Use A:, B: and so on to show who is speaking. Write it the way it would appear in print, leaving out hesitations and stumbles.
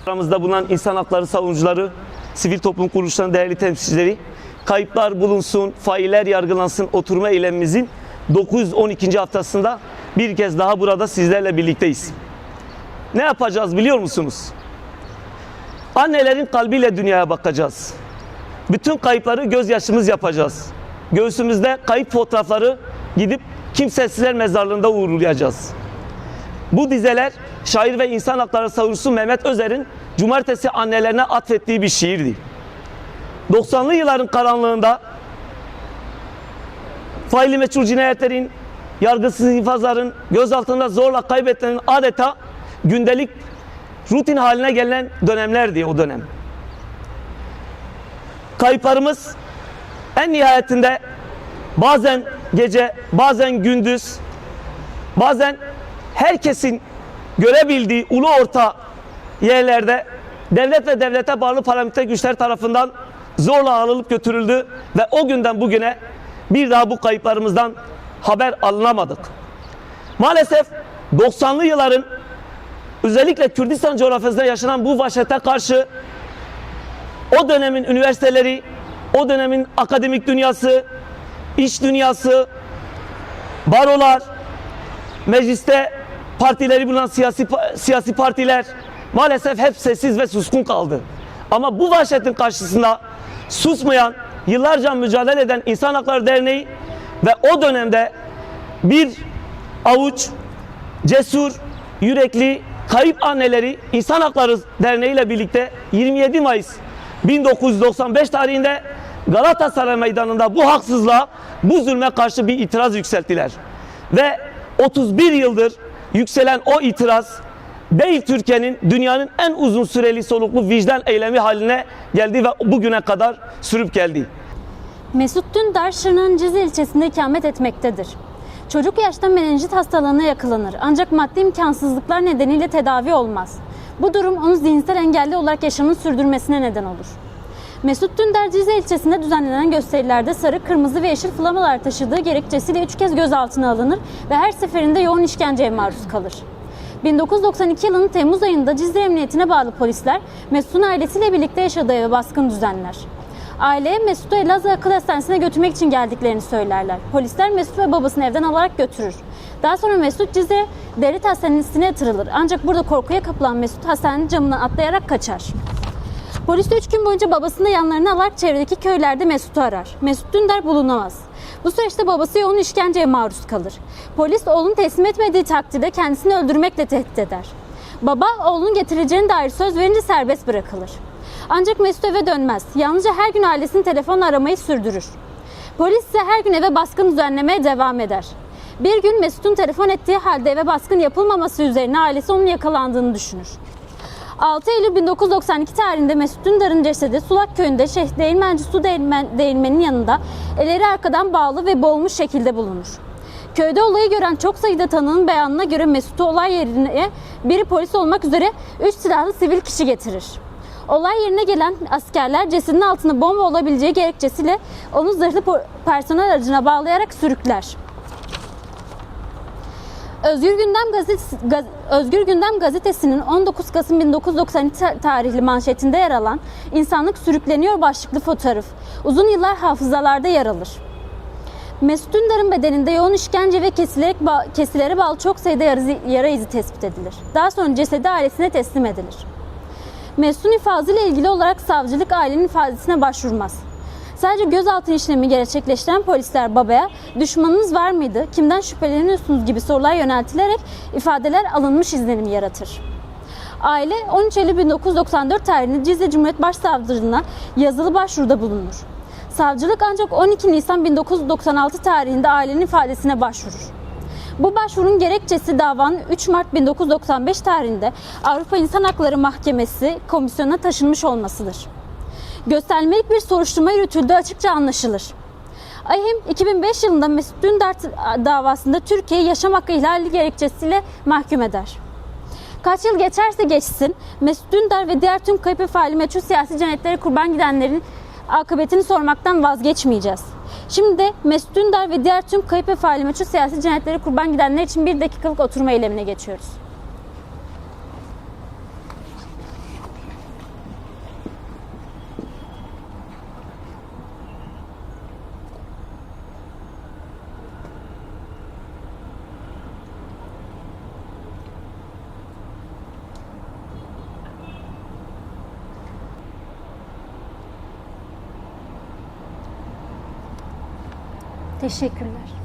A: Aramızda bulunan insan hakları savunucuları, sivil toplum kuruluşlarının değerli temsilcileri, kayıplar bulunsun, failler yargılansın oturma eylemimizin 912. haftasında bir kez daha burada sizlerle birlikteyiz. Ne yapacağız biliyor musunuz? Annelerin kalbiyle dünyaya bakacağız. Bütün kayıpları gözyaşımız yapacağız. Göğsümüzde kayıp fotoğrafları gidip kimsesizler mezarlığında uğurlayacağız. Bu dizeler şair ve insan hakları savunucusu Mehmet Özer'in cumartesi annelerine atfettiği bir şiirdi. 90'lı yılların karanlığında faili meçhul cinayetlerin, yargısız infazların, gözaltında zorla kaybettiğinin adeta gündelik rutin haline gelen dönemlerdi o dönem. Kayıplarımız en nihayetinde bazen gece, bazen gündüz, bazen herkesin görebildiği ulu orta yerlerde devlet ve devlete bağlı paramiliter güçler tarafından zorla alınıp götürüldü ve o günden bugüne bir daha bu kayıplarımızdan haber alınamadık. Maalesef 90'lı yılların özellikle Kürdistan coğrafyasında yaşanan bu vahşete karşı o dönemin üniversiteleri, o dönemin akademik dünyası, iş dünyası, barolar, mecliste partileri bulunan siyasi partiler maalesef hep sessiz ve suskun kaldı. Ama bu vahşetin karşısında susmayan, yıllarca mücadele eden İnsan Hakları Derneği ve o dönemde bir avuç cesur, yürekli, kayıp anneleri İnsan Hakları Derneği ile birlikte 27 Mayıs 1995 tarihinde Galatasaray Meydanı'nda bu haksızlığa, bu zulme karşı bir itiraz yükselttiler. Ve 31 yıldır yükselen o itiraz değil Türkiye'nin, dünyanın en uzun süreli soluklu vicdan eylemi haline geldi ve bugüne kadar sürüp geldi.
B: Mesut Dündar, Şırnak'ın Cizre ilçesinde ikamet etmektedir. Çocuk yaşta menenjit hastalığına yakalanır ancak maddi imkansızlıklar nedeniyle tedavi olmaz. Bu durum onu zihinsel engelli olarak yaşamını sürdürmesine neden olur. Mesut Dündar, Cizre ilçesinde düzenlenen gösterilerde sarı, kırmızı ve yeşil flamalar taşıdığı gerekçesiyle 3 kez gözaltına alınır ve her seferinde yoğun işkenceye maruz kalır. 1992 yılının Temmuz ayında Cizre Emniyetine bağlı polisler Mesut'un ailesiyle birlikte yaşadığı eve baskın düzenler. Aileye Mesut'u Elazığ Akıl Hastanesi'ne götürmek için geldiklerini söylerler. Polisler Mesut ve babasını evden alarak götürür. Daha sonra Mesut Cizre Devlet Hastanesi'ne yatırılır. Ancak burada korkuya kapılan Mesut hastanenin camından atlayarak kaçar. Polis de 3 gün boyunca babasını da yanlarına alarak çevredeki köylerde Mesut'u arar. Mesut Dündar bulunamaz. Bu süreçte babası yoğun işkenceye maruz kalır. Polis oğlunu teslim etmediği takdirde kendisini öldürmekle tehdit eder. Baba oğlunun getirileceğine dair söz verince serbest bırakılır. Ancak Mesut eve dönmez. Yalnızca her gün ailesini telefonla aramayı sürdürür. Polis ise her gün eve baskın düzenlemeye devam eder. Bir gün Mesut'un telefon ettiği halde eve baskın yapılmaması üzerine ailesi onun yakalandığını düşünür. 6 Eylül 1992 tarihinde Mesut Dündar'ın cesedi Sulak Köyü'nde Şeyh Değirmenci Su Değirmeni'nin yanında elleri arkadan bağlı ve boğulmuş şekilde bulunur. Köyde olayı gören çok sayıda tanığın beyanına göre Mesut'u olay yerine biri polis olmak üzere 3 silahlı sivil kişi getirir. Olay yerine gelen askerler cesedin altında bomba olabileceği gerekçesiyle onu zırhlı personel aracına bağlayarak sürükler. Özgür Gündem gazetesinin 19 Kasım 1992 tarihli manşetinde yer alan "İnsanlık sürükleniyor" başlıklı fotoğraf uzun yıllar hafızalarda yer alır. Mesut Dündar'ın bedeninde yoğun işkence ve kesilere bağlı çok sayıda yara izi tespit edilir. Daha sonra cesedi ailesine teslim edilir. Mesut'un infazıyla ilgili olarak savcılık ailenin ifadesine başvurmaz. Sadece gözaltı işlemi gerçekleştiren polisler babaya "Düşmanınız var mıydı? Kimden şüpheleniyorsunuz?" gibi sorular yöneltilerek ifadeler alınmış izlenimi yaratır. Aile 13 Eylül 1994 tarihinde Cizre Cumhuriyet Başsavcılığına yazılı başvuruda bulunur. Savcılık ancak 12 Nisan 1996 tarihinde ailenin ifadesine başvurur. Bu başvurunun gerekçesi davanın 3 Mart 1995 tarihinde Avrupa İnsan Hakları Mahkemesi komisyonuna taşınmış olmasıdır. Göstermelik bir soruşturma yürütüldüğü açıkça anlaşılır. AİHM 2005 yılında Mesut Dündar davasında Türkiye'yi yaşam hakkı ihlali gerekçesiyle mahkum eder. Kaç yıl geçerse geçsin Mesut Dündar ve diğer tüm kayıp ve faili meçhul siyasi cinayetlere kurban gidenlerin akıbetini sormaktan vazgeçmeyeceğiz. Şimdi de Mesut Dündar ve diğer tüm kayıp ve faili meçhul siyasi cinayetleri kurban gidenler için 1 dakikalık oturma eylemine geçiyoruz. Teşekkürler.